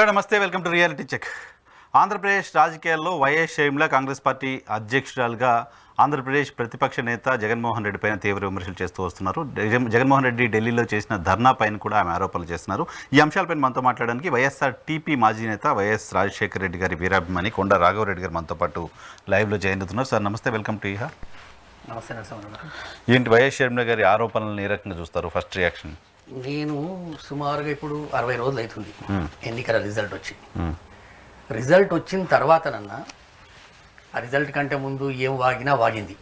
Hello నమస్తే, welcome to reality check. Andhra Pradesh రాజకీయాల్లో YS Sharmila Congress party అధ్యక్షురాలుగా ఆంధ్రప్రదేశ్ ప్రతిపక్ష నేత జగన్మోహన్ రెడ్డి పైన తీవ్ర విమర్శలు చేస్తూ వస్తున్నారు. జగన్మోహన్ రెడ్డి ఢిల్లీలో చేసిన ధర్నా పైన కూడా ఆమె ఆరోపణలు చేస్తున్నారు. ఈ అంశాలపైన మనతో మాట్లాడడానికి వైఎస్ఆర్ టీపీ మాజీ నేత వైఎస్ రాజశేఖర రెడ్డి గారి వీరాభిమాని కొండ రాఘవరెడ్డి గారు మనతో పాటు లైవ్లో జాయిన్ అవుతున్నారు. సార్ నమస్తే, వెల్కమ్ టు ఇహా. నమస్తే. ఏంటి వైఎస్ షర్మిల గారి ఆరోపణలను ఏ రకంగా చూస్తారు? First reaction. నేను సుమారుగా ఇప్పుడు 60 రోజులు అవుతుంది ఎన్నికల రిజల్ట్ వచ్చిన తర్వాతనన్నా ఆ రిజల్ట్ కంటే ముందు ఏం వాగినా వాగింది.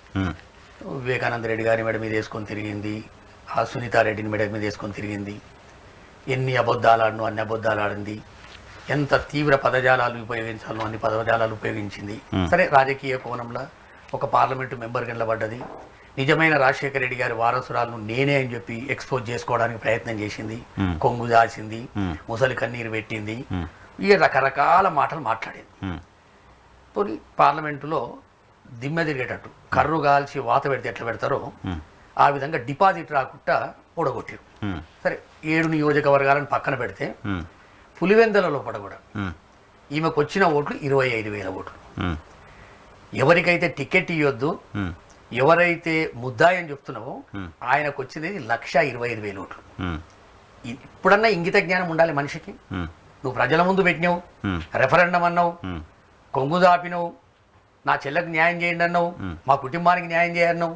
వివేకానంద రెడ్డి గారి మెడ మీద వేసుకొని తిరిగింది, ఆ సునీతారెడ్డిని మెడ మీద వేసుకొని తిరిగింది, ఎన్ని అబద్ధాలు ఆడను అన్ని అబద్ధాలు ఆడింది, ఎంత తీవ్ర పదజాలాలు ఉపయోగించాలో అన్ని పదజాలాలు ఉపయోగించింది. సరే, రాజకీయ కోణంలో ఒక పార్లమెంటు మెంబర్ నిలబడ్డది. నిజమైన రాజశేఖర రెడ్డి గారి వారసురాలను నేనే అని చెప్పి ఎక్స్పోజ్ చేసుకోవడానికి ప్రయత్నం చేసింది, కొంగు దాచింది, ముసలి కన్నీరు పెట్టింది, ఇక రకరకాల మాటలు మాట్లాడింది. పోనీ పార్లమెంటులో దిమ్మె తిరిగేటట్టు కర్రు కాల్చి వాత పెడితే ఎట్లా పెడతారో ఆ విధంగా డిపాజిట్ రాకుండా ఓడగొట్టారు. సరే, 7 నియోజకవర్గాలను పక్కన పెడితే పులివెందల లోపల కూడా ఈమెకు వచ్చిన ఓట్లు 25,000 ఓట్లు. ఎవరికైతే టికెట్ ఇవ్వద్దు, ఎవరైతే ముద్దాయి అని చెప్తున్నావో ఆయనకు వచ్చింది 1,25,000 ఓట్లు. ఇప్పుడన్నా ఇంగిత జ్ఞానం ఉండాలి మనిషికి. నువ్వు ప్రజల ముందు పెట్టినావు, రెఫరెండం అన్నావు, కొంగు దాపినావు, నా చెల్లెకు న్యాయం చేయండి అన్నావు, మా కుటుంబానికి న్యాయం చేయన్నావు,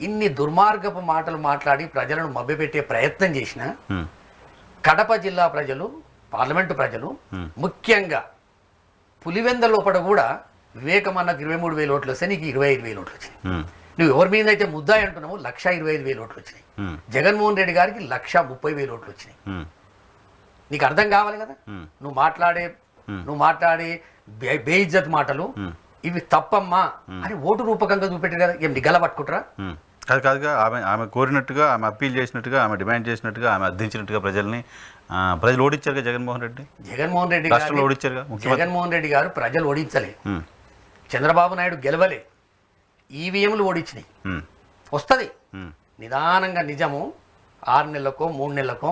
ఇన్ని దుర్మార్గపు మాటలు మాట్లాడి ప్రజలను మభ్యపెట్టే ప్రయత్నం చేసిన కడప జిల్లా ప్రజలు, పార్లమెంటు ప్రజలు, ముఖ్యంగా పులివెంద లోపల కూడా వివేకం అన్నకు 23,000 ఓట్లు వస్తే నీకు 25,000 ఓట్లు వచ్చినాయి. నువ్వు ఎవరి మీద అయితే ముద్దాయి అంటున్నావు 1,25,000 ఓట్లు వచ్చినాయి. జగన్మోహన్ రెడ్డి గారికి 1,30,000 ఓట్లు వచ్చినాయి. నీకు అర్థం కావాలి కదా, నువ్వు మాట్లాడే బేఇజ్జత్ మాటలు ఇవి తప్పమ్మా అని ఓటు రూపకంగా చూపెట్టారు కదా. ఏం నిగల పట్టుకుంటారా? కాదుగా ఆమె కోరినట్టుగా, ఆమె అప్పీల్ చేసినట్టుగా, ఆమె డిమాండ్ చేసినట్టుగా, ఆమె అర్థించినట్టుగా ప్రజలు ఓడించారుగా జగన్మోహన్ రెడ్డి గారు ప్రజలు ఓడించలే. చంద్రబాబు నాయుడు గెలవలే, ఈవీఎంలు ఓడించినాయి. వస్తుంది నిదానంగా, నిజము 6 నెలలకో 3 నెలలకో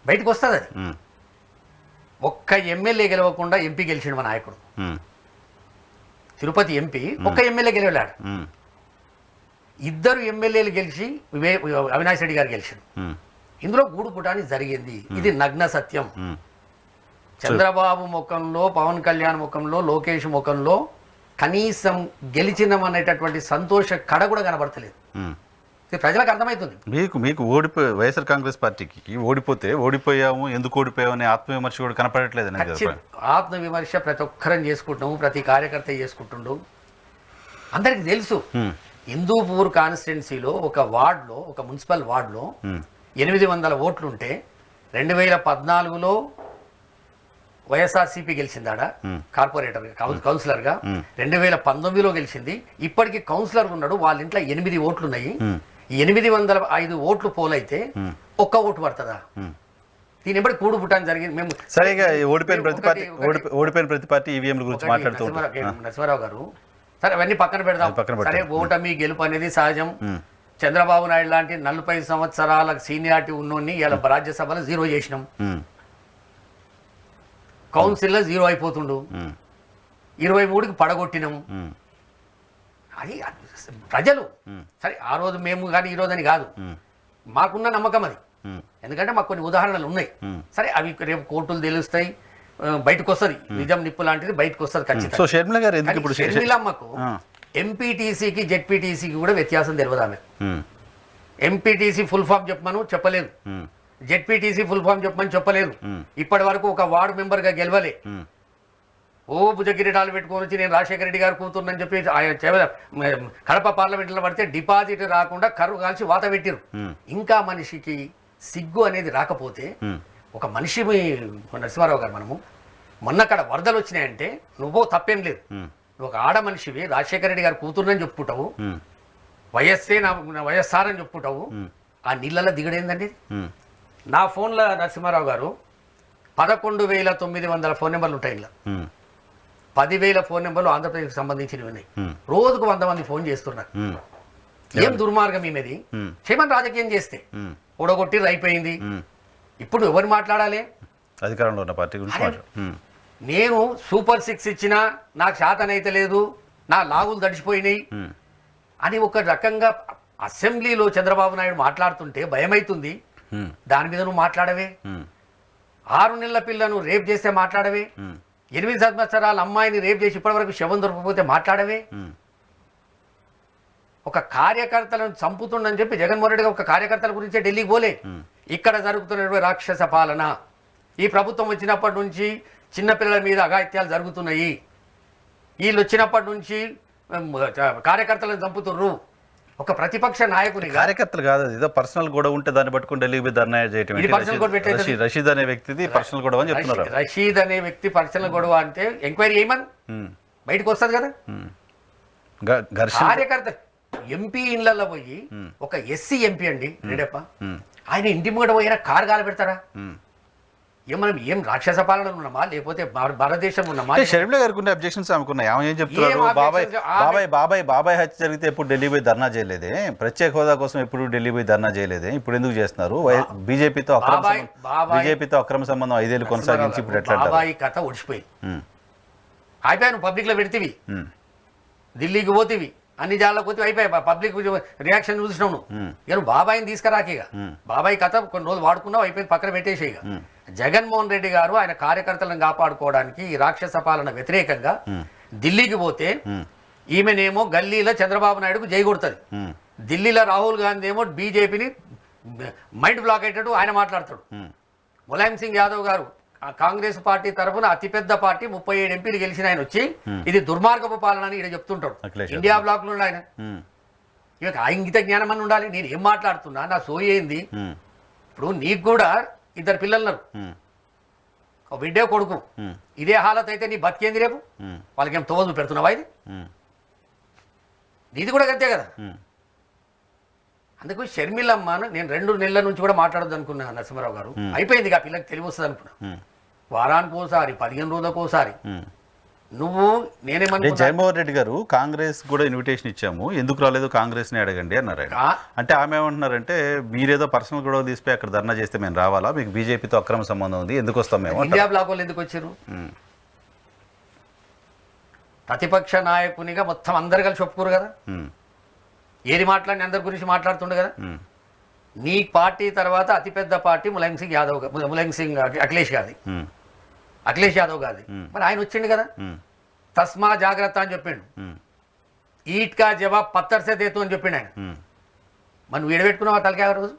బయటకు వస్తుంది. అది ఒక్క ఎమ్మెల్యే గెలవకుండా ఎంపీ గెలిచిండు మా నాయకుడు. తిరుపతి ఎంపీ ఒక్క ఎమ్మెల్యే గెలవలేడు. 2 ఎమ్మెల్యేలు గెలిచి అవినాష్ రెడ్డి గారు గెలిచారు. ఇందులో గూడు పుటాని జరిగింది. ఇది నగ్న సత్యం. చంద్రబాబు ముఖంలో, పవన్ కళ్యాణ్ ముఖంలో, లోకేష్ ముఖంలో కనీసం గెలిచినమనేటటువంటి సంతోష కడ కూడా కనబడతలేదు. ప్రజలకు అర్థమవుతుంది. మీకు వైఎస్ఆర్ కాంగ్రెస్ పార్టీకి ఓడిపోయాము, ఎందుకు ఓడిపోయాము అనే ఆత్మవిమర్శ కూడా కనపడట్లేదు. ఆత్మవిమర్శ ప్రతి ఒక్కరం చేసుకుంటున్నాము, ప్రతి కార్యకర్త చేసుకుంటుండు. అందరికి తెలుసు హిందూపూర్ కాన్స్టిట్యున్సీలో ఒక వార్డులో, ఒక మున్సిపల్ వార్డులో 800 ఓట్లుంటే 2014లో వైఎస్ఆర్సీపీ గెలిచిందాడ కార్పొరేటర్ కౌన్సిలర్గా, 2019లో గెలిచింది. ఇప్పటికీ కౌన్సిలర్ ఉన్నాడు, వాళ్ళ ఇంట్లో 8 ఓట్లున్నాయి. 805 ఓట్లు పోలైతే ఒక్క ఓటు పడుతుందా? దీని ఎప్పటి కూడు పుట్టాన్ని జరిగింది. మేము సరిగా ఓడిపోయిన ప్రతి పార్టీ ఈవీఎంల గురించి మాట్లాడుతున్నాం. నరసింహారావు గారు, సరే అవన్నీ పక్కన పెడదాం. సరే, ఓటమి గెలుపు అనేది సహజం. చంద్రబాబు నాయుడు లాంటి 40 సంవత్సరాల సీనియారిటీ ఉన్నోన్ని ఇలా రాజ్యసభలో 0 చేసినాం. కౌన్సిల్లో 0 అయిపోతుండు. 23కి పడగొట్టినాం. అది ప్రజలు. సరే, ఆ రోజు మేము కానీ ఈ రోజు అని కాదు, మాకున్న నమ్మకం అది. ఎందుకంటే మాకు కొన్ని ఉదాహరణలు ఉన్నాయి. సరే, అవి రేపు కోర్టులు తెలుస్తాయి, బయటకు వస్తుంది. నిజం నిప్పు లాంటిది బయటకు వస్తుంది ఖచ్చితంగా. షర్మిలమ్మకు ఎంపీటీసీకి జెడ్పీటీసీకి కూడా వ్యత్యాసం తెలియదు. ఆమె ఎంపీటీసీ ఫుల్ ఫామ్ చెప్పమను చెప్పలేదు, జెడ్పీటీసీ ఫుల్ ఫామ్ చెప్పమని చెప్పలేదు. ఇప్పటి వరకు ఒక వార్డు మెంబర్గా గెలవలే. భుజకిరీటాలు పెట్టుకొని వచ్చి నేను రాజశేఖర రెడ్డి గారు కూతురునని చెప్పి కడప పార్లమెంట్లో పడితే డిపాజిట్ రాకుండా కర్రు కాల్చి వాత పెట్టిరు. ఇంకా మనిషికి సిగ్గు అనేది రాకపోతే ఒక మనిషి, నరసింహారావు గారు, మనము మొన్న అక్కడ వరదలు వచ్చినాయంటే నువ్వో తప్పేం లేదు. నువ్వు ఒక ఆడ మనిషివి, రాజశేఖర రెడ్డి గారు కూతురునని చెప్పుకుంటావు, వైఎస్ఆర్ అని చెప్పుకుంటావు. ఆ నీళ్ళలో దిగడేందండి? నా ఫోన్లో నరసింహారావు గారు 11,900 ఫోన్ నెంబర్లు ఉంటాయి. ఇలా 10,000 ఫోన్ నెంబర్లు ఆంధ్రప్రదేశ్కి సంబంధించినవి ఉన్నాయి. రోజుకు 100 మంది ఫోన్ చేస్తున్నారు. ఏం దుర్మార్గం ఈమెది? చేయమని రాజకీయం చేస్తే ఓడగొట్టి అయిపోయింది. ఇప్పుడు ఎవరు మాట్లాడాలి? అధికారంలో ఉన్న పార్టీ గురించి మాట్లాడు. నేను సూపర్ 6 ఇచ్చినా నాకు శాతనైతే లేదు, నా లాగులు తడిచిపోయినాయి అని ఒక రకంగా అసెంబ్లీలో చంద్రబాబు నాయుడు మాట్లాడుతుంటే భయమైతుంది. దాని మీద నువ్వు మాట్లాడవే. 6 నెలల పిల్లను రేప్ చేస్తే మాట్లాడవే. 8 సంవత్సరాల అమ్మాయిని రేప్ చేసి ఇప్పటివరకు శవం దొరకకపోతే మాట్లాడవే. ఒక కార్యకర్తలను చంపుతుండని చెప్పి జగన్మోహన్ రెడ్డి ఒక కార్యకర్తల గురించే ఢిల్లీకి పోలే. ఇక్కడ జరుగుతున్నటువంటి రాక్షస పాలన, ఈ ప్రభుత్వం వచ్చినప్పటి నుంచి చిన్నపిల్లల మీద అఘాయిత్యాలు జరుగుతున్నాయి, వీళ్ళు వచ్చినప్పటి నుంచి కార్యకర్తలను చంపుతుర్రు. ఒక ప్రతిపక్ష నాయకుని కార్యకర్తలు కాదు, ఏదో పర్సనల్ గొడవ ఉంటే దాన్ని పట్టుకుని ఢిల్లీకి ధర్నా చేయటం. రషీద్ అనే వ్యక్తిది పర్సనల్ గొడవ అని చెప్తున్నారు. రషీద్ అనే వ్యక్తి పర్సనల్ గొడవ అంటే ఎంక్వైరీ చేయమని బయటకు వస్తుంది కదా. కార్యకర్త ఎంపీ ఇళ్లలో పోయి ఒక ఎస్సీ ఎంపీ అండి రెడ్డప్ప, ఆయన ఇంటి ముంగట పోయినా కారు గాలి పెడతారా? మనం ఏం రాక్షస పాలన ఉన్నామా, లేకపోతే భారతదేశం ఉన్నామా? షర్మిల గారికి ఉన్న అబ్జెక్షన్స్ ఆమెకున్నాయి. ఆమె ఏం చెప్తున్నారు? బాబాయ్ హత్య జరిగితే ఎప్పుడు ఢిల్లీ పోయి ధర్నా చేయలేదే, ప్రత్యేక హోదా కోసం ఎప్పుడు ఢిల్లీ పోయి ధర్నా చేయలేదే, ఇప్పుడు ఎందుకు చేస్తున్నారు? బీజేపీతో అక్రమ సంబంధం 5 ఏళ్ళు కొనసాగించి ఇప్పుడు ఎట్లా? బాబాయ్ కథ ఒడిచిపోయింది. అయిపోయాను పబ్లిక్ లో పెడితేవి, ఢిల్లీకి పోతేవి, అన్ని జాళ్ళకి పోతే అయిపోయాయి. పబ్లిక్ రియాక్షన్ చూసినావు నువ్వు. ఇక నువ్వు బాబాయిని తీసుకురాకేగా, బాబాయ్ కథ కొన్ని రోజులు వాడుకున్నావు, అయిపోయింది, పక్కన పెట్టేసేయగా. జగన్మోహన్ రెడ్డి గారు ఆయన కార్యకర్తలను కాపాడుకోవడానికి ఈ రాక్షస పాలన వ్యతిరేకంగా ఢిల్లీకి పోతే ఈమెనేమో గల్లీలో చంద్రబాబు నాయుడుకు జై కొడుతుంది, ఢిల్లీలో రాహుల్ గాంధీ ఏమో బీజేపీని మైండ్ బ్లాక్ అయ్యేటట్టు ఆయన మాట్లాడతాడు. ములాయం సింగ్ యాదవ్ గారు కాంగ్రెస్ పార్టీ తరఫున అతిపెద్ద పార్టీ 37 ఎంపీలు గెలిచిన ఆయన వచ్చి ఇది దుర్మార్గపు పాలన అని ఇక్కడ చెప్తుంటాడు. ఇండియా బ్లాక్ లో ఆయన ఇక ఇంగిత జ్ఞానం అని ఉండాలి. నేను ఏం మాట్లాడుతున్నా, నా సోయి ఏంది? ఇప్పుడు నీకు కూడా 2 పిల్లలున్నారు, ఒక బిడ్డే కొడుకు. ఇదే హాలత్ అయితే నీ బతికేంది రేపు? వాళ్ళకేం తోవదు పెడుతున్నావా? ఇది నీది కూడా అంతే కదా. అందుకు షర్మిలమ్మను నేను 2 నెలల నుంచి కూడా మాట్లాడద్దు అనుకున్నా నరసింహారావు గారు. అయిపోయింది, ఆ పిల్లకి తెలివి వస్తుంది అనుకున్నా. వారానికి ఒకసారి 15 రోజులకు ఒకసారి నువ్వు నేనేమన్నా. జగన్మోహన్ రెడ్డి గారు కాంగ్రెస్ కూడా ఇన్విటేషన్ ఇచ్చాము, ఎందుకు రాలేదు కాంగ్రెస్ ని అడగండి అన్నారు ఆయన. అంటే ఆమె ఏమంటున్నారంటే మీరేదో పర్సనల్ గొడవ తీసిపోయి అక్కడ ధర్నా చేస్తే మేము రావాలా, మీకు బీజేపీతో అక్రమ సంబంధం ఉంది, ఎందుకు వస్తాం మేము? ఇండియా బ్లాక్ వాళ్ళు ఎందుకు వచ్చారు? ప్రతిపక్ష నాయకునిగా మొత్తం అందరు కలిసి ఒప్పుకోరు కదా. ఏది మాట్లాడిన అందరి గురించి మాట్లాడుతుండే కదా. నీ పార్టీ తర్వాత అతిపెద్ద పార్టీ ములాయం సింగ్ అఖిలేష్ యాదవ్ గారి. మరి ఆయన వచ్చిండు కదా, తస్మా జాగ్రత్త అని చెప్పిండు. ఈట్ కా జవాబ్ పత్తర్ సే దేతు అని చెప్పిండు ఆయన. మరి నువ్వు ఎడబెట్టుకున్నావా తలకాయ రోజు?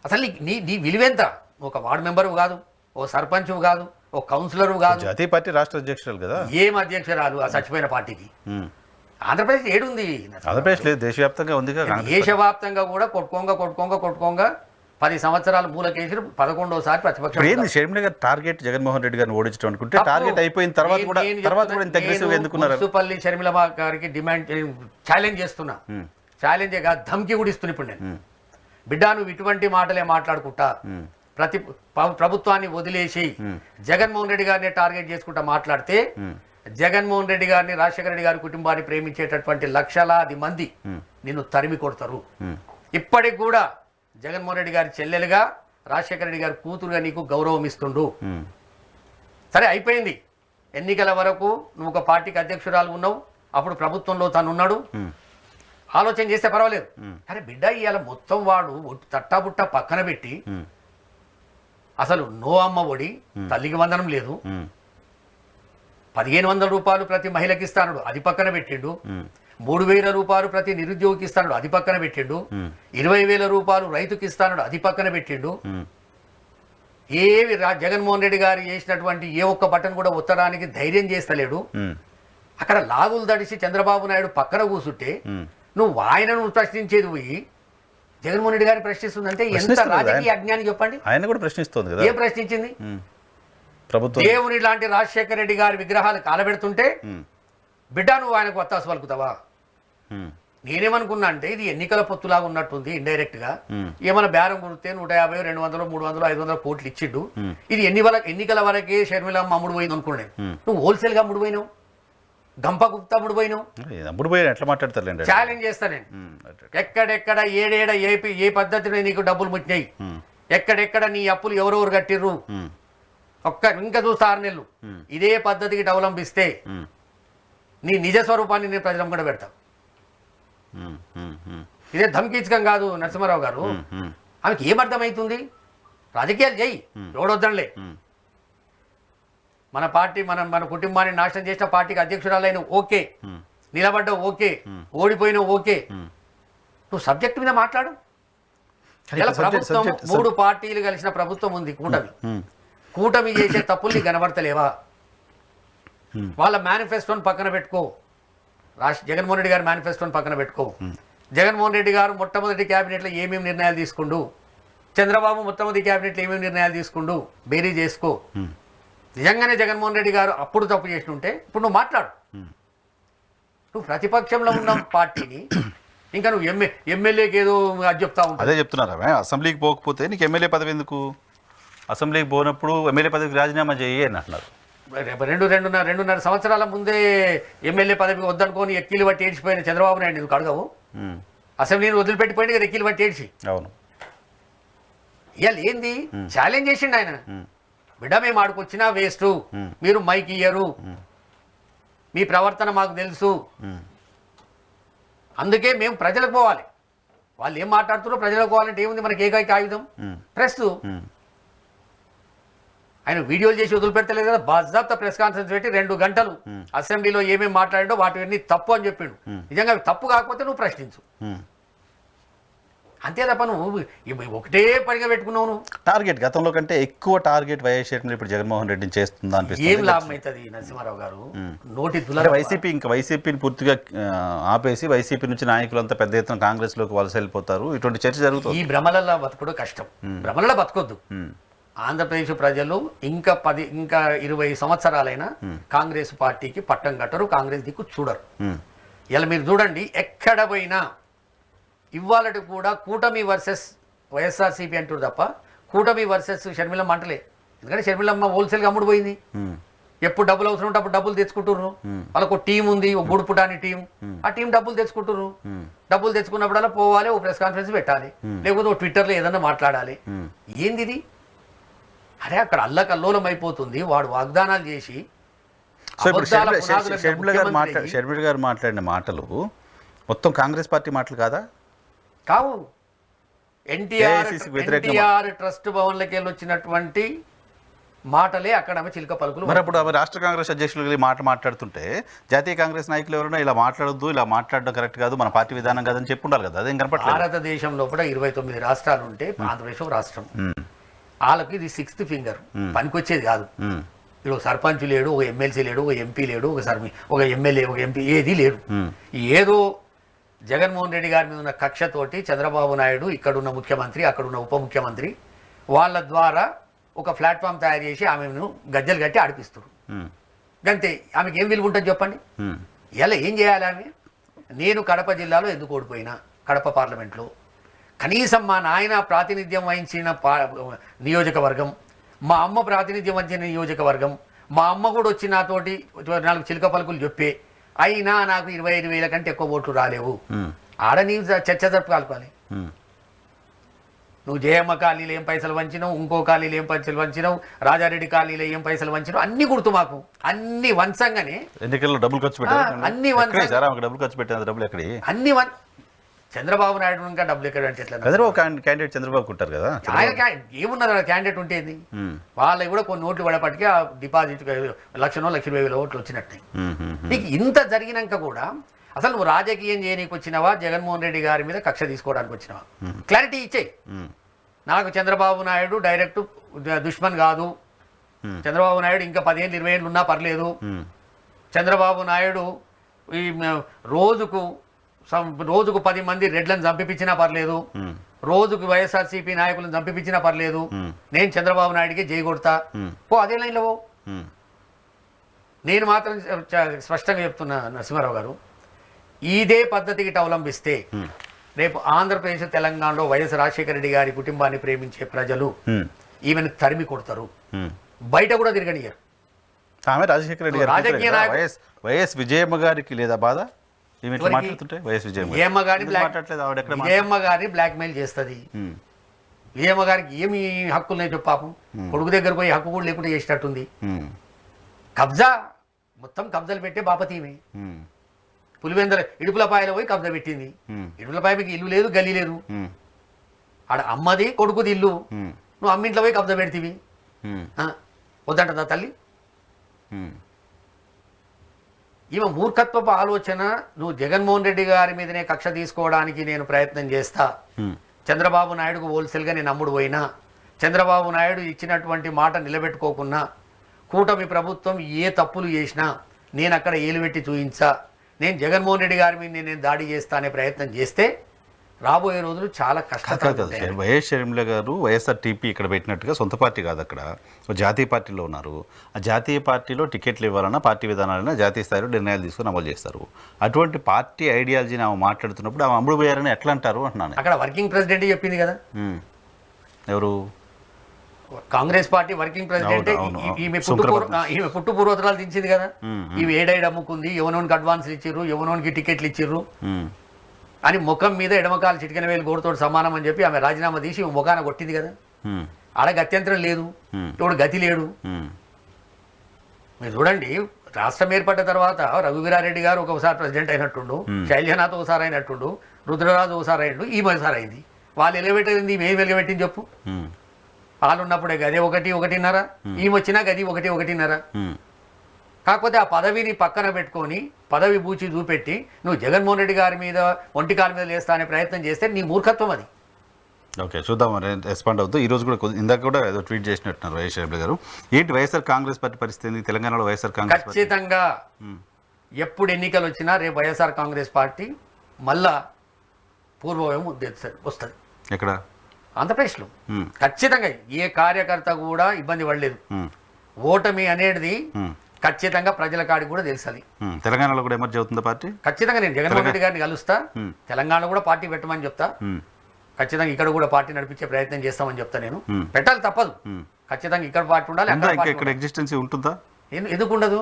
అసలు నీ విలువెంత? ఒక వార్డు మెంబరు కాదు, ఓ సర్పంచ్ కాదు, ఓ కౌన్సిలర్ కాదు, జాతీయ పార్టీ రాష్ట్ర అధ్యక్షురాలు కదా. ఏం అధ్యక్షురాలు ఆ చచ్చిపోయిన పార్టీకి? ఆంధ్రప్రదేశ్ ఏడుంది? ఆంధ్రప్రదేశ్ లేదు, దేశవ్యాప్తంగా ఉంది. దేశవ్యాప్తంగా కూడా కొట్టుకోంగా 10 సంవత్సరాలు మూలకేసి 11వసారి ప్రతిపక్షం. షర్మిల గారు టార్గెట్ జగన్మోహన్ రెడ్డి గారిని ఓడించడం అనుకుంటే టార్గెట్ అయిపోయిన తర్వాత కూడా ఇంత అగ్రెసివ్గా ఎందుకున్నారు? మున్సిపల్లి షర్మిల గారికి డిమాండ్ ఛాలెంజ్ చేస్తున్నా, ఛాలెంజ్ ధమ్కి కూడా ఇస్తున్నా. ఇప్పుడు నేను బిడ్డ నువ్వు ఇటువంటి మాటలే మాట్లాడుకుంటా ప్రభుత్వాన్ని వదిలేసి జగన్మోహన్ రెడ్డి గారిని టార్గెట్ చేసుకుంటా మాట్లాడితే జగన్మోహన్ రెడ్డి గారిని, రాజశేఖర రెడ్డి గారి కుటుంబాన్ని ప్రేమించేటటువంటి లక్షలాది మంది నిన్ను తరిమి కొడతారు. ఇప్పటికి కూడా జగన్మోహన్ రెడ్డి గారి చెల్లెలుగా, రాజశేఖర రెడ్డి గారి కూతురుగా నీకు గౌరవం ఇస్తుండు. సరే అయిపోయింది, ఎన్నికల వరకు నువ్వు ఒక పార్టీకి అధ్యక్షురాలు ఉన్నావు, అప్పుడు ప్రభుత్వంలో తను ఉన్నాడు, ఆలోచన చేస్తే పర్వాలేదు. అరే బిడ్డ ఇవాళ మొత్తం వాడు తట్టాబుట్ట పక్కన పెట్టి అసలు నో అమ్మ ఒడి, తల్లికి వందనం లేదు, 1500 రూపాయలు ప్రతి మహిళకి ఇస్తాడు, అది పక్కన పెట్టిండు. 3000 రూపాయలు ప్రతి నిరుద్యోగికి ఇస్తాడు, అది పక్కన పెట్టిండు. 20,000 రూపాయలు రైతుకి ఇస్తాడు, అది పక్కన పెట్టిండు. ఏవి జగన్మోహన్ రెడ్డి గారు చేసినటువంటి ఏ ఒక్క బటన్ కూడా ఉత్తరానికి ధైర్యం చేస్తలేడు. అక్కడ లాగులు దడిసి చంద్రబాబు నాయుడు పక్కన కూర్చుంటే నువ్వు ఆయనను ప్రశ్నించేది పోయి జగన్మోహన్ రెడ్డి గారిని ప్రశ్నిస్తుందంటే ఎంత రాజకీయ అజ్ఞాని చెప్పండి. ఆయన కూడా ప్రశ్నిస్తుంది కదా. ఏం ప్రశ్నించింది? దేవుని లాంటి రాజశేఖర రెడ్డి గారి విగ్రహాలు కాలబెడుతుంటే బిడ్డ నువ్వు ఆయనకు వత్తాసు పలుకుతావా? నేనేమనుకున్నా అంటే ఇది ఎన్నికల పొత్తులాగా ఉన్నట్టుంది. ఇండైరెక్ట్ గా ఏమైనా బేరం కుడితే 150, 200, 300, 500 కోట్లు ఇచ్చిండు. ఇది ఎన్నికల వరకే షర్మిలమ్మ అమ్ముడు పోయింది అనుకోండి. నువ్వు హోల్సేల్ గా అమ్ముడు పోయినావు, గంప గుప్తా అమ్ముడు పోయినావు. ఎట్లా మాట్లాడతారు? ఛాలెంజ్ చేస్తా నేను. ఎక్కడెక్కడ ఏడేడ ఏ పద్ధతిలో నీకు డబ్బులు ముట్టినాయి, ఎక్కడెక్కడ నీ అప్పులు ఎవరెవరు కట్టిర్రు, ఇంకా చూస్తా 6 నెలలు ఇదే పద్ధతికి అవలంబిస్తే నీ నిజ స్వరూపాన్ని నేను ప్రజలం కూడా పెడతా. ఇదే ధమ్కీచకం కాదు నరసింహారావు గారు. ఆమెకి ఏమర్థమవుతుంది? రాజకీయాలు చేయి, ఎవడొద్దనలే. మన పార్టీ మన కుటుంబాన్ని నాశనం చేసిన పార్టీకి అధ్యక్షురాలైన ఓకే, నిలబడ్డావు ఓకే, ఓడిపోయినావు ఓకే, నువ్వు సబ్జెక్ట్ మీద మాట్లాడు. ఇలా ప్రభుత్వం 3 పార్టీలు కలిసిన ప్రభుత్వం ఉంది, కూటమి చేసే తప్పుల్ని కనబడతలేవా? వాళ్ళ మేనిఫెస్టోని పక్కన పెట్టుకో, జగన్మోహన్ రెడ్డి గారి మేనిఫెస్టోని పక్కన పెట్టుకో. జగన్మోహన్ రెడ్డి గారు మొట్టమొదటి క్యాబినెట్లో ఏమేమి నిర్ణయాలు తీసుకుండు, చంద్రబాబు మొట్టమొదటి క్యాబినెట్లో ఏమేమి నిర్ణయాలు తీసుకుండు, బేరీ చేసుకో. నిజంగానే జగన్మోహన్ రెడ్డి గారు అప్పుడు తప్పు చేసినుంటే ఇప్పుడు నువ్వు మాట్లాడు. నువ్వు ప్రతిపక్షంలో ఉన్న పార్టీని ఇంకా నువ్వు ఎమ్మెల్యేకి ఏదో అది చెప్తా ఉంటావు. అదే చెప్తున్నారా, అసెంబ్లీకి పోకపోతే నీకు ఎమ్మెల్యే పదవి ఎందుకు? అసెంబ్లీకి పోనప్పుడు ఎమ్మెల్యే పదవికి రాజీనామా చేయి అని అంటున్నారు. 2.5 సంవత్సరాల ముందే ఎమ్మెల్యే పదవి వద్దనుకొని ఎక్కిలు పట్టి ఏడ్చిపోయిన చంద్రబాబు నాయుడు నువ్వు అడగవు? అసెంబ్లీని వదిలిపెట్టిపోయింది కదా ఎక్కిలు పట్టి ఏడ్చి. అవును, ఇవాళ ఏంది ఛాలెంజ్ చేసిండు ఆయన. బిడ్డ మేము ఆడుకొచ్చినా వేస్ట్, మీరు మైక్ ఇయ్యరు, మీ ప్రవర్తన మాకు తెలుసు, అందుకే మేము ప్రజలకు పోవాలి. వాళ్ళు ఏం మాట్లాడుతున్నారో ప్రజలకు పోవాలంటే ఏముంది మనకి ఏకైక ఆయుధం ప్రెస్. ఆయన వీడియోలు చేసి వదిలిపెడతలేదు కదా, బాజాబ్తా ప్రెస్ కాన్ఫరెన్స్ పెట్టి 2 గంటలు అసెంబ్లీలో ఏమేమి మాట్లాడిండో వాటివన్నీ తప్పు అని చెప్పిండు. నిజంగా తప్పు కాకపోతే నువ్వు ప్రశ్నించు, అంతే తప్ప నువ్వు ఒకటే పనిగా పెట్టుకున్నావు. నువ్వు టార్గెట్ గతంలో కంటే ఎక్కువ టార్గెట్ వైఎస్ ఇప్పుడు జగన్మోహన్ రెడ్డిని చేస్తుందా అనిపిస్తుంది. ఏం లాభం అవుతుంది నరసింహారావు గారు? నోటి వైసీపీని పూర్తిగా ఆపేసి వైసీపీ నుంచి నాయకులంతా పెద్ద ఎత్తున కాంగ్రెస్లోకి వలస వెళ్ళిపోతారు, ఇటువంటి చర్చ జరుగుతుంది. ఈ భ్రమలలో బతకడం కష్టం, భ్రమలలో బతకొద్దు. ఆంధ్రప్రదేశ్ ప్రజలు ఇంకా 20 సంవత్సరాలైనా కాంగ్రెస్ పార్టీకి పట్టం కట్టరు, కాంగ్రెస్ దిక్కు చూడరు. ఇలా మీరు చూడండి, ఎక్కడ పోయినా ఇవాళటి కూడా కూటమి వర్సెస్ వైఎస్ఆర్సీపీ అంటారు తప్ప కూటమి వర్సెస్ షర్మిలమ్మ అంటలే. ఎందుకంటే షర్మిలమ్మ హోల్సేల్గా అమ్ముడు పోయింది. ఎప్పుడు డబ్బులు అవసరం ఉంటే అప్పుడు డబ్బులు తెచ్చుకుంటుర్రు. వాళ్ళకు టీం ఉంది, ఒక గుడుపుటాని టీం, ఆ టీం డబ్బులు తెచ్చుకుంటుర్రు. డబ్బులు తెచ్చుకున్నప్పుడల్లా పోవాలి, ఓ ప్రెస్ కాన్ఫరెన్స్ పెట్టాలి, లేకపోతే ఓ ట్విట్టర్లో ఏదన్నా మాట్లాడాలి. ఏంది ఇది? అరే అక్కడ అల్లకల్లోలం అయిపోతుంది. వాడు వాగ్దానాలు చేసి షర్మిల గారు మాట్లాడిన మాటలు మొత్తం కాంగ్రెస్ పార్టీ మాటలు కాదా? కావు. ఎన్టీఆర్ ట్రస్ట్ భవన్లకి వెళ్ళి వచ్చినటువంటి మాటలే అక్కడ ఆమె చిలుక పలుకులు. మరి అప్పుడు ఆమె రాష్ట్ర కాంగ్రెస్ అధ్యక్షులు మాట్లాడుతుంటే జాతీయ కాంగ్రెస్ నాయకులు ఎవరైనా ఇలా మాట్లాడొద్దు, ఇలా మాట్లాడడం కరెక్ట్ కాదు, మన పార్టీ విధానం కాదని చెప్పి ఉండాలి కదా. అదేం కనపడలేదు. భారతదేశంలో కూడా 29 రాష్ట్రాలు ఉంటే ఆంధ్రప్రదేశ్ రాష్ట్రం. వాళ్ళకి ఇది 6th ఫింగర్, పనికొచ్చేది కాదు. ఇప్పుడు సర్పంచ్ లేడు, ఒక ఎమ్మెల్సీ లేడు, ఒక ఎంపీ లేడు, ఒక ఎమ్మెల్యే, ఒక ఎంపీ, ఏది లేడు. ఏదో జగన్మోహన్ రెడ్డి గారి మీద ఉన్న కక్షతోటి చంద్రబాబు నాయుడు ఇక్కడున్న ముఖ్యమంత్రి, అక్కడున్న ఉప ముఖ్యమంత్రి వాళ్ళ ద్వారా ఒక ప్లాట్ఫామ్ తయారు చేసి ఆమెను గజ్జలు కట్టి ఆడిపిస్తారు. అంతే. ఆమెకి ఏం విలువ ఉంటుంది చెప్పండి? ఇలా ఏం చేయాలి ఆమె? నేను కడప జిల్లాలో ఎందుకు ఓడిపోయినా, కడప పార్లమెంట్లో కనీసం మా నాయన ప్రాతినిధ్యం వహించిన నియోజకవర్గం, మా అమ్మ ప్రాతినిధ్యం వహించిన నియోజకవర్గం, మా అమ్మ కూడా వచ్చి నాతోటి 4 చిలుక పలుకులు చెప్పే, అయినా నాకు 25,000 కంటే ఎక్కువ ఓట్లు రాలేవు. ఆడ నీవు చర్చ జరుపుకోవాలి. నువ్వు జయమ్మ కాలనీలో ఏం పైసలు వంచినావు, ఇంకో కాలనీలో ఏం పైసలు వంచినావు, రాజారెడ్డి కాలనీలో ఏం పైసలు వంచినావు, అన్ని గుర్తు మాకు. అన్ని వంచంగానే ఎన్నికల్లో డబ్బులు ఖర్చు పెట్టారు. అన్ని డబ్బులు ఖర్చు పెట్టారు. డబ్బులు ఎక్కడి? అన్ని చంద్రబాబు నాయుడు ఇంకా డబ్బులు ఎక్కడ అంటే ఎట్లా? క్యాండిడేట్ చంద్రబాబు ఉంటారు కదా, ఆయన ఏమున్నారు క్యాండిడేట్ ఉంటేది. వాళ్ళకి కూడా కొన్ని ఓట్లు పడేపటికి ఆ డిపాజిట్ 1,20,000 ఓట్లు వచ్చినట్టాయి. నీకు ఇంత జరిగినాక కూడా అసలు నువ్వు రాజకీయం చేయనీకి వచ్చినావా, జగన్మోహన్ రెడ్డి గారి మీద కక్ష తీసుకోవడానికి వచ్చినావా? క్లారిటీ ఇచ్చేయి. నాకు చంద్రబాబు నాయుడు డైరెక్ట్ దుష్మన్ కాదు, చంద్రబాబు నాయుడు ఇంకా 10 ఏళ్ళు 20 ఏళ్ళు ఉన్నా పర్లేదు, చంద్రబాబు నాయుడు ఈ రోజుకు 10 మంది రెడ్లను చంపిపించినా పర్లేదు, రోజుకు వైఎస్ఆర్సీపీ నాయకులను చంపిపించినా పర్లేదు, నేను చంద్రబాబు నాయుడికి జై కొడతా. అదే లైన్లో నేను మాత్రం స్పష్టంగా చెప్తున్నా నరసింహారావు గారు, ఇదే పద్ధతికి అవలంబిస్తే రేపు ఆంధ్రప్రదేశ్ తెలంగాణలో వైఎస్ రాజశేఖర రెడ్డి గారి కుటుంబాన్ని ప్రేమించే ప్రజలు ఈమెను తరిమి కొడతారు, బయట కూడా తిరగనియరు. ఆమె రాజశేఖర రెడ్డి గారు వైఎస్ విజయమ్మ గారికి లేదా బాధ? విజయమ్మ గారిని బ్లాక్ మెయిల్ చేస్తుంది. విజయమ్మ గారికి ఏమి హక్కులు నేను చెప్పు పాపం, కొడుకు దగ్గర పోయి హక్కు కూడా లేకుండా చేసినట్టుంది. కబ్జా మొత్తం కబ్జాలు పెట్టే బాపతి ఈమె. పులివెందల ఇడుపులపాయలో పోయి కబ్జా పెట్టింది. ఇడుపులపాయకి ఇల్లు లేదు, గల్లీ లేదు. ఆడ అమ్మది కొడుకుది ఇల్లు, నువ్వు అమ్మింట్లో పోయి కబ్జా పెడితివి. వద్దంటదా తల్లి? ఈమె మూర్ఖత్వపు ఆలోచన. నువ్వు జగన్మోహన్ రెడ్డి గారి మీదనే కక్ష తీసుకోవడానికి నేను ప్రయత్నం చేస్తా, చంద్రబాబు నాయుడుకు హోల్సేల్గా నేను అమ్ముడు పోయినా, చంద్రబాబు నాయుడు ఇచ్చినటువంటి మాట నిలబెట్టుకోకున్నా, కూటమి ప్రభుత్వం ఏ తప్పులు చేసినా నేను అక్కడ ఏలుపెట్టి చూయించా, నేను జగన్మోహన్ రెడ్డి గారి మీద నేను దాడి చేస్తా అనే ప్రయత్నం చేస్తే రాబోయే రోజులు చాలా కష్టం. వైఎస్ షర్మిల గారు వైఎస్ఆర్టీపీ ఇక్కడ పెట్టినట్టుగా సొంత పార్టీ కాదు, అక్కడ జాతీయ పార్టీలో ఉన్నారు. ఆ జాతీయ పార్టీలో టికెట్లు ఇవ్వాలన్నా పార్టీ విధానాలైనా జాతీయ స్థాయిలో నిర్ణయాలు తీసుకుని అమలు చేస్తారు. అటువంటి పార్టీ ఐడియాలజీని ఆమె మాట్లాడుతున్నప్పుడు ఆమె అమ్ముడు పోయారని ఎట్లా అంటారు అంటున్నాను. అక్కడ వర్కింగ్ ప్రెసిడెంట్ చెప్పింది కదా. ఎవరు? Congress party working president. ఈమె పుట్టు పూర్వోత్తరాలు దించింది కదా. ఈమె ఏడైడ్ అమ్ముకుంది, ఎవనోనికి అడ్వాన్స్లు ఇచ్చిర్రు, ఎవనోనికి టికెట్లు ఇచ్చిర్రు అని ముఖం మీద ఎడమకాలు చిటికెన వేలు గోడుతోడు సమానం అని చెప్పి ఆమె రాజీనామా తీసి ముఖాన కొట్టింది కదా. ఆడ గత్యంతరం లేదు, ఇప్పుడు గతి లేడు. మీరు చూడండి, రాష్ట్రం ఏర్పడ్డ తర్వాత రఘువీరారెడ్డి గారు ఒకసారి ప్రెసిడెంట్ అయినట్టుండు, శైల్యనాథ్ ఒకసారి అయినట్టుండు, రుద్రరాజు ఒకసారి అయిండు, ఈమె ఒకసారి అయింది. వాళ్ళు ఎలగబెట్టింది మేము వెలగబెట్టింది చెప్పు. వాళ్ళు ఉన్నప్పుడే గది 1.5, ఈమె వచ్చినా గది 1.5. కాకపోతే ఆ పదవిని పక్కన పెట్టుకొని పదవి బూచి చూపెట్టి నువ్వు జగన్మోహన్ రెడ్డి గారి మీద ఒంటి కాలు మీద లేస్తా అనే ప్రయత్నం చేస్తే నీ మూర్ఖత్వం అది. ఓకే, చూద్దాం రెస్పాండ్ అవుతూ. ఈరోజు కూడా ఇందాక కూడా ఏదో ట్వీట్ చేసినట్టున్నారు వైఎస్ షర్మిల గారు. ఏంటి వైఎస్ఆర్ కాంగ్రెస్ పార్టీ పరిస్థితి తెలంగాణలో? వైఎస్ఆర్ కాంగ్రెస్ ఖచ్చితంగా ఎప్పుడు ఎన్నికలు వచ్చినా రేపు వైఎస్ఆర్ కాంగ్రెస్ పార్టీ మళ్ళా పూర్వవయం వస్తుంది. ఎక్కడ? ఆంధ్రప్రదేశ్లో ఖచ్చితంగా ఏ కార్యకర్త కూడా ఇబ్బంది పడలేదు. ఓటమి అనేది ఖచ్చితంగా ప్రజల కాడికి కూడా తెలుసది. తెలంగాణలో కూడా ఎమర్జీ అవుతుందా పార్టీ? ఖచ్చితంగా నేను జగన్మోహన్ రెడ్డి గారిని కలుస్తా, తెలంగాణ కూడా పార్టీ పెట్టమని చెప్తా, ఖచ్చితంగా ఇక్కడ కూడా పార్టీ నడిపించే ప్రయత్నం చేస్తామని చెప్తా. నేను పెట్టాలి, తప్పదు. ఖచ్చితంగా ఇక్కడ పార్టీ ఉండాలి. ఇక్కడ ఎగ్జిస్టెన్సీ ఉంటుందా? ఎందుకు ఉండదు?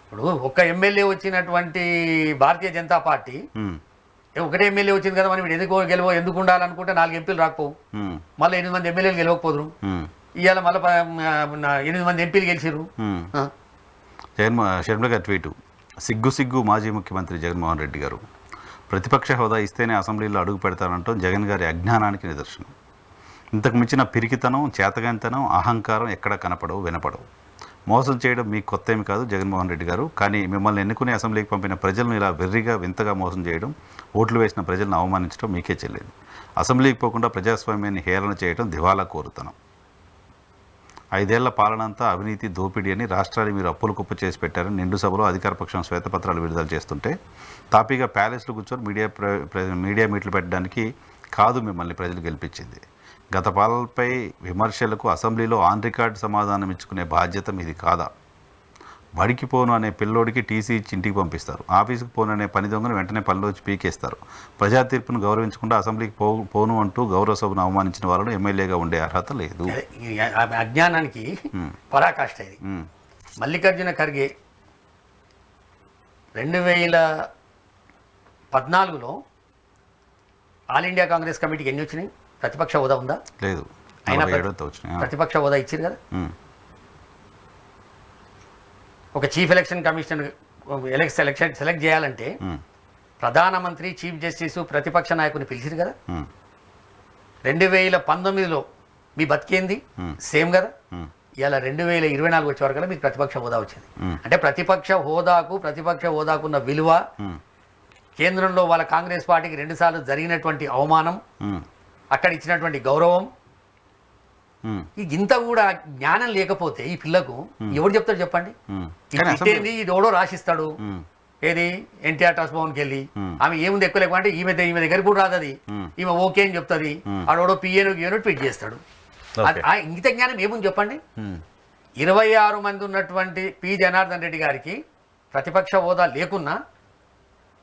ఇప్పుడు ఒక్క ఎమ్మెల్యే వచ్చినటువంటి భారతీయ జనతా పార్టీ, ఒకటే ఎమ్మెల్యే వచ్చింది కదా, మనం ఎందుకు ఉండాలనుకుంటే 4 ఎంపీలు రాకపోవు, మళ్ళీ 8 మంది ఎమ్మెల్యేలు గెలవకపోదురు. ఇవాళ మళ్ళీ 8 మంది ఎంపీలు గెలిచిర్రు. షర్మిల గారి ట్వీటు: సిగ్గు మాజీ ముఖ్యమంత్రి జగన్మోహన్ రెడ్డి గారు ప్రతిపక్ష హోదా ఇస్తేనే అసెంబ్లీలో అడుగు పెడతానంటూ జగన్ గారి అజ్ఞానానికి నిదర్శనం. ఇంతకు మించిన పిరికితనం, చేతగానితనం, అహంకారం ఎక్కడ కనపడవు, వినపడవు. మోసం చేయడం మీకు కొత్త ఏమి కాదు జగన్మోహన్ రెడ్డి గారు. కానీ మిమ్మల్ని ఎన్నుకుని అసెంబ్లీకి పంపిన ప్రజలను ఇలా వెర్రిగా వింతగా మోసం చేయడం, ఓట్లు వేసిన ప్రజలను అవమానించడం మీకే చెల్లేదు. అసెంబ్లీకి పోకుండా ప్రజాస్వామ్యాన్ని హేళన చేయడం దివాలా కోరుతనం. 5 ఏళ్ల పాలనంతా అవినీతి, దోపిడీ అని రాష్ట్రాన్ని మీరు అప్పులు కుప్ప చేసి పెట్టారని నిండు సభలో అధికార పక్షం శ్వేతపత్రాలు విడుదల చేస్తుంటే తాపీగా ప్యాలెస్లో కూర్చొని మీడియా మీట్లు పెట్టడానికి కాదు మిమ్మల్ని ప్రజలు గెలిపించింది. గత పాలనపై విమర్శలకు అసెంబ్లీలో ఆన్ రికార్డ్ సమాధానం ఇచ్చుకునే బాధ్యత మీది కాదా? బడికి పోను అనే పిల్లోడికి టీసీ ఇచ్చి ఇంటికి పంపిస్తారు. ఆఫీసుకు పోను అనే పని దొంగను వెంటనే పనిలోంచి పీకేస్తారు. ప్రజా తీర్పును గౌరవించకుండా అసెంబ్లీకి పోను అంటూ గౌరవ సభను అవమానించిన వాళ్ళను ఎమ్మెల్యేగా ఉండే అర్హత లేదు. అజ్ఞానానికి పరాకాష్ట ఇది. మల్లికార్జున ఖర్గే 2014లో ఆల్ ఇండియా కాంగ్రెస్ కమిటీకి ఎన్ని వచ్చినాయి? ప్రతిపక్ష హోదా ఉందా? లేదు. అయినా ప్రతిపక్ష హోదా ఇచ్చారు కదా. ఒక చీఫ్ ఎలక్షన్ కమిషన్ సెలెక్ట్ చేయాలంటే ప్రధానమంత్రి, చీఫ్ జస్టిస్, ప్రతిపక్ష నాయకుని పిలిచిరు కదా. 2019లో మీ బతికేంది సేమ్ కదా. ఇలా 2024 వచ్చే వరకు మీకు ప్రతిపక్ష హోదా వచ్చింది. అంటే ప్రతిపక్ష హోదాకున్న విలువ, కేంద్రంలో వాళ్ళ కాంగ్రెస్ పార్టీకి 2 సార్లు జరిగినటువంటి అవమానం, అక్కడ ఇచ్చినటువంటి గౌరవం, ఇంత కూడా జ్ఞానం లేకపోతే ఈ పిల్లకు ఎవరు చెప్తాడు చెప్పండి? ఇది ఎవడో రాసిస్తాడు. ఏది ఎన్టీఆర్ ట్రస్ట్ భవన్కి వెళ్ళి ఆమె ఏముంది ఎక్కువ లేకపోతే ఈమె దగ్గర కూడా రాదు అది. ఈమె ఓకే అని చెప్తుంది, ఆడోడో పిఏనో ట్వీట్ చేస్తాడు. ఇంగిత జ్ఞానం ఏముంది చెప్పండి? 26 మంది ఉన్నటువంటి పి జనార్దన్ రెడ్డి గారికి ప్రతిపక్ష హోదా లేకున్నా,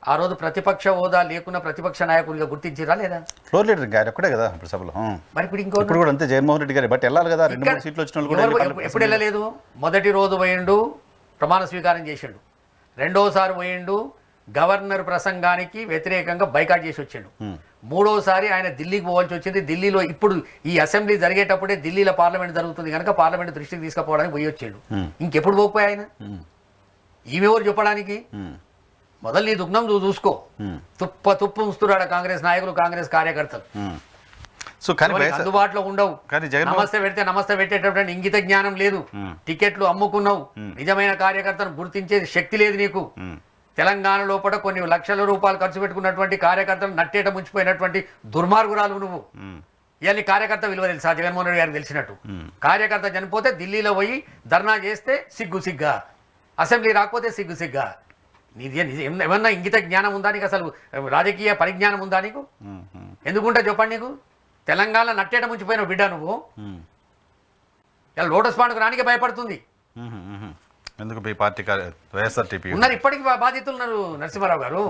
ఆ రోజు ప్రతిపక్ష హోదా లేకున్నా ప్రతిపక్ష నాయకుడిగా గుర్తించిరా లేదా? ఫ్లోర్ లీడర్ గారు ఒక్కడే కదా ఇప్పుడు సభలో. మరి ఇప్పుడు కూడా అంతే జగన్మోహన్ రెడ్డి గారు. బట్ వెళ్ళాలి కదా, 2-3 సీట్లు వచ్చిన వాళ్ళు కూడా ఎప్పుడు వెళ్ళలేదు. మొదటి రోజు పోయిండు, ప్రమాణ స్వీకారం చేసిండు. 2వ సారి పోయిండు, గవర్నర్ ప్రసంగానికి వ్యతిరేకంగా బైకాట్ చేసి వచ్చాడు. మూడోసారి ఆయన ఢిల్లీకి పోవాల్సి వచ్చింది. ఢిల్లీలో ఇప్పుడు ఈ అసెంబ్లీ జరిగేటప్పుడే ఢిల్లీలో పార్లమెంట్ జరుగుతుంది కనుక పార్లమెంట్ దృష్టికి తీసుకుపోవడానికి పోయి వచ్చాడు. ఇంకెప్పుడు పోకపోయి ఆయన ఈమెవరు చెప్పడానికి? మొదలు నీ దుగ్నం నువ్వు చూసుకో. తుప్పు ఉంచుతున్నాడు కాంగ్రెస్ నాయకులు, కాంగ్రెస్ కార్యకర్తలు. సో కానీ అందుబాటులో ఉండవు. నమస్తే పెట్టేటప్పుడు ఇంగిత జ్ఞానం లేదు. టికెట్లు అమ్ముకున్నావు. నిజమైన కార్యకర్తను గుర్తించేది శక్తి లేదు నీకు. తెలంగాణ లోపల కొన్ని లక్షల రూపాయలు ఖర్చు పెట్టుకున్నటువంటి కార్యకర్తలు నట్టేట ముంచిపోయినటువంటి దుర్మార్గురాలు నువ్వు. ఇవన్నీ కార్యకర్త విలువ తెలుసా? జగన్మోహన్ రెడ్డి గారికి తెలిసినట్టు. కార్యకర్త చనిపోతే ఢిల్లీలో పోయి ధర్నా చేస్తే సిగ్గా, అసెంబ్లీ రాకపోతే సిగ్గా. నీది ఏమన్నా ఇంగిత జ్ఞానం ఉందా నీకు? అసలు రాజకీయ పరిజ్ఞానం ఉందా నీకు? ఎందుకుంటా చెప్పండి. నీకు తెలంగాణ నట్టేట ముంచిపోయిన బిడ్డ నువ్వు. ఇలా లోటస్ పాండ్కు రానికే భయపడుతుంది. ఎందుకు మీ పార్టీ వైఎస్ఆర్టీపీ ఉన్నారు, ఇప్పటికీ బాధితులు ఉన్నారు. నరసింహారావు గారు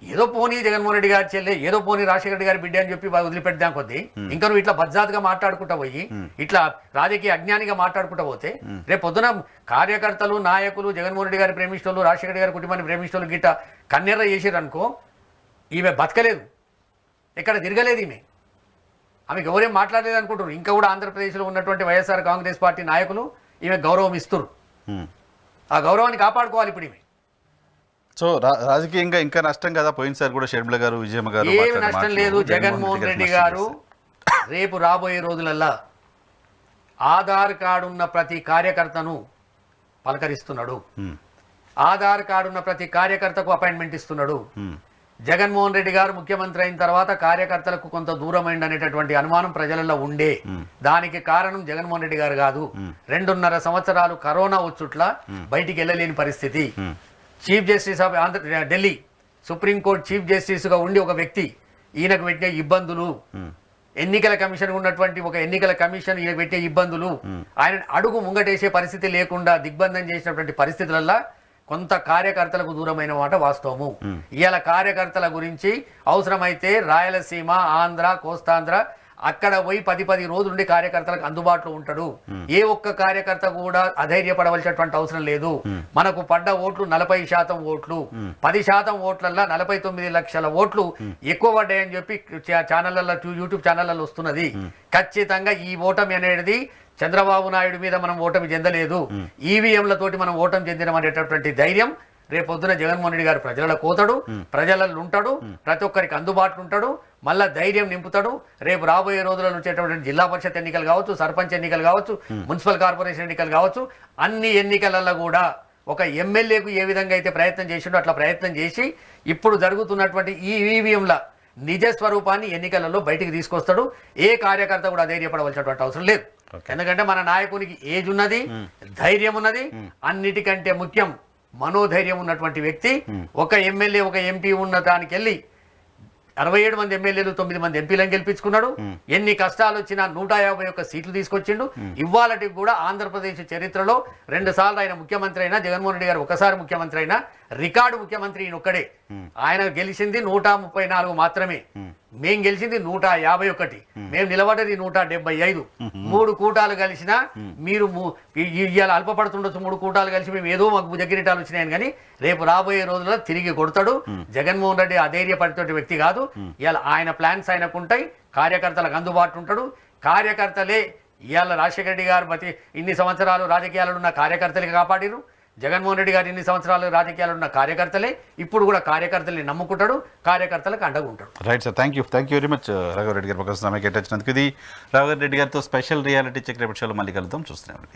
ఏదో పోనీ జగన్మోహన్ రెడ్డి గారి చెల్లె, ఏదో పోనీ రాజశేఖర రెడ్డి గారి బిడ్డ అని చెప్పి వదిలిపెట్టాం కొద్దీ ఇంకా నువ్వు ఇట్లా బజ్జాతుగా మాట్లాడుకుంటా పోయి ఇట్లా రాజకీయ అజ్ఞానిగా మాట్లాడుకుంటా పోతే రేపు పొద్దున కార్యకర్తలు, నాయకులు, జగన్మోహన్ రెడ్డి గారి ప్రేమిష్టోళ్ళు, రాజశేఖర రెడ్డి గారి కుటుంబాన్ని ప్రేమిష్టోళ్ళు గిట్ట కన్నెర్ర చేసారనుకో, ఈమె బతకలేదు, ఎక్కడ తిరగలేదు. ఆమెకు ఎవరేం మాట్లాడలేదు అనుకుంటారు. ఇంకా కూడా ఆంధ్రప్రదేశ్లో ఉన్నటువంటి వైఎస్ఆర్ కాంగ్రెస్ పార్టీ నాయకులు ఈమె గౌరవం ఇస్తారు. ఆ గౌరవాన్ని కాపాడుకోవాలి ఇప్పుడు ఈమె. సో రాజకీయంగా ఇంకా నష్టం కదా. పోయినసారి కూడా షర్మిల గారు, విజయమ్మ గారు ఏమి నష్టం లేదు. జగన్మోహన్ రెడ్డి గారు రేపు రాబోయే రోజులల్లా ఆధార్ కార్డు ఉన్న ప్రతి కార్యకర్తను పలకరిస్తున్నాడు. ఆధార్ కార్డు ఉన్న ప్రతి కార్యకర్తకు అపాయింట్మెంట్ ఇస్తున్నాడు. జగన్మోహన్ రెడ్డి గారు ముఖ్యమంత్రి అయిన తర్వాత కార్యకర్తలకు కొంత దూరమైంది అనేటటువంటి అనుమానం ప్రజలలో ఉండే. దానికి కారణం జగన్మోహన్ రెడ్డి గారు కాదు. 2.5 సంవత్సరాలు కరోనా వచ్చుట్లా బయటికి వెళ్ళలేని పరిస్థితి. చీఫ్ జస్టిస్ ఆఫ్ ఢిల్లీ సుప్రీంకోర్టు చీఫ్ జస్టిస్గా ఉండి ఒక వ్యక్తి, ఈయనకు పెట్టే ఇబ్బందులు, ఎన్నికల కమిషన్ ఉన్నటువంటి ఒక ఎన్నికల కమిషన్ ఈయన పెట్టే ఇబ్బందులు, ఆయన అడుగు ముంగటేసే పరిస్థితి లేకుండా దిగ్బంధం చేసినటువంటి పరిస్థితులల్లో కొంత కార్యకర్తలకు దూరమైన మాట వాస్తవము. ఇవాళ కార్యకర్తల గురించి అవసరమైతే రాయలసీమ, ఆంధ్ర, కోస్తాంధ్ర అక్కడ పోయి 10 రోజులుండి కార్యకర్తలకు అందుబాటులో ఉంటాడు. ఏ ఒక్క కార్యకర్త కూడా అధైర్యపడవలసినటువంటి అవసరం లేదు. మనకు పడ్డ ఓట్లు 40% ఓట్లు, 10% ఓట్లల్లో 49 లక్షల ఓట్లు ఎక్కువ పడ్డాయని చెప్పి ఛానళ్లలో, యూట్యూబ్ ఛానళ్లలో వస్తున్నది. ఖచ్చితంగా ఈ ఓటమి అనేది చంద్రబాబు నాయుడు మీద మనం ఓటమి చెందలేదు, ఈవీఎంలతోటి మనం ఓటమి చెందినం అనేటటువంటి ధైర్యం రేపొద్దున జగన్మోహన్ రెడ్డి గారు ప్రజల కోతాడు, ప్రజలలో ఉంటాడు, ప్రతి ఒక్కరికి అందుబాటులో ఉంటాడు, మళ్ళా ధైర్యం నింపుతాడు. రేపు రాబోయే రోజులలో వచ్చేటటువంటి జిల్లా పరిషత్ ఎన్నికలు కావచ్చు, సర్పంచ్ ఎన్నికలు కావచ్చు, మున్సిపల్ కార్పొరేషన్ ఎన్నికలు కావచ్చు, అన్ని ఎన్నికలలో కూడా ఒక ఎమ్మెల్యేకు ఏ విధంగా అయితే ప్రయత్నం చేసిండో అట్లా ప్రయత్నం చేసి ఇప్పుడు జరుగుతున్నటువంటి ఈ ఈవీఎంల నిజ స్వరూపాన్ని ఎన్నికలలో బయటికి తీసుకొస్తాడు. ఏ కార్యకర్త కూడా ధైర్యపడవలసినటువంటి అవసరం లేదు. ఎందుకంటే మన నాయకునికి ఏజ్ ఉన్నది, ధైర్యం ఉన్నది, అన్నిటికంటే ముఖ్యం మనోధైర్యం ఉన్నటువంటి వ్యక్తి. ఒక ఎమ్మెల్యే, ఒక ఎంపీ ఉన్న దానికి వెళ్ళి 67 మంది ఎమ్మెల్యేలు, 9 మంది ఎంపీలను గెలిపించుకున్నాడు. ఎన్ని కష్టాలు వచ్చినా 151 సీట్లు తీసుకొచ్చిండు. ఇవాళకి కూడా ఆంధ్రప్రదేశ్ చరిత్రలో 2 సార్లు ఆయన ముఖ్యమంత్రి అయినా, జగన్మోహన్ రెడ్డి గారు ఒకసారి ముఖ్యమంత్రి అయినా, రికార్డు ముఖ్యమంత్రి ఈయన ఒక్కడే. ఆయన గెలిచింది 134 మాత్రమే, మేం గెలిచింది 151, మేము నిలబడ్డది 175. 3 కూటాలు కలిసినా మీరు ఇవాళ అల్పపడుతుండొచ్చు. 3 కూటాలు కలిసి మేము ఏదో మాకు భుజగిరిటాలు వచ్చినాయని, కానీ రేపు రాబోయే రోజుల్లో తిరిగి కొడతాడు. జగన్మోహన్ రెడ్డి అధైర్యపడేటువంటి వ్యక్తి కాదు. ఇవాళ ఆయన ప్లాన్స్ ఆయనకు ఉంటాయి, కార్యకర్తలకు అందుబాటులో ఉంటాడు. కార్యకర్తలే ఇవాళ రాజశేఖర రెడ్డి గారు ఇన్ని సంవత్సరాలు రాజకీయాలలో ఉన్న కార్యకర్తలకి కాపాడిరు. జగన్మోహన్ రెడ్డి గారు ఇన్ని సంవత్సరాలు రాజకీయాలు ఉన్న కార్యకర్తలే ఇప్పుడు కూడా కార్యకర్తల్ని నమ్ముకుంటాడు, కార్యకర్తలకు అండగా ఉంటాడు. Right sir, thank you very much Raghava Reddy garu. సమయం కేటాయించినందుకు. ఇది రాఘవరెడ్డి గారితో స్పెషల్ రియాలిటీ చెక్ రేపటి షోలో మళ్ళీ కలుద్దాం. చూస్తున్నాం.